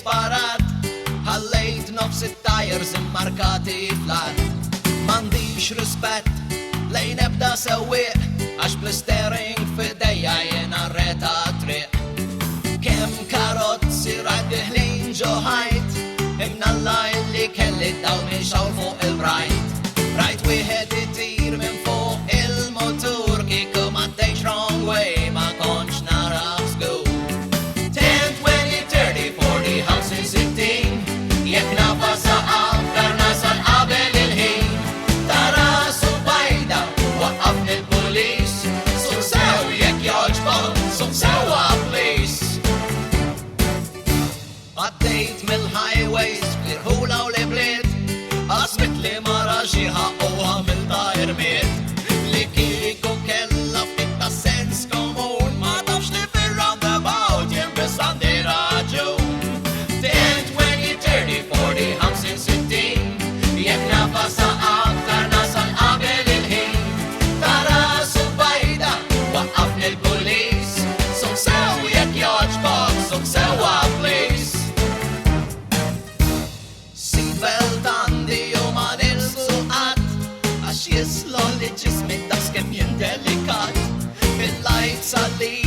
sparat ħallejt nofs it-tajers immarkati flat. M'għandix rispett lejn ebda sewwieq għax bl-steering f'idejja jiena reta triq. Kemm karozzi rajt diħlin ġo ħajt, imnalla illi kelli dawn ixaw fuq il-brajt. Rajt wieħed itir minn fuq il-motur kieku m'għaddejx wrong way ma kontx naraf żgur. 10, 20, 30, 40, 65 jekk nafas aktar nasal qabel il-ħin. Tara subajda waqqafni l-pulis, sum sew jekk jogħġbok, sum sewwa please. Għaddejt mill-highways bl-irħula u l-ibliet, għasbit li mara xi ħaqquha mill-tajrmiet li kieku kella ftit ta' sens komun ma tafx li fir-roundabout jien biss għandi raġun. 10, 20, 30, 40, 65 jekk nafas aktar nasal qabel il-ħin. Tara subajda waqqafni l-pulis, sum sew jekk jogħġbok, sum sewwa please. Seatbelt għandi u ma nilsuqat għax jislol li ġismi tas kemm jien delikat. Il-lights għalli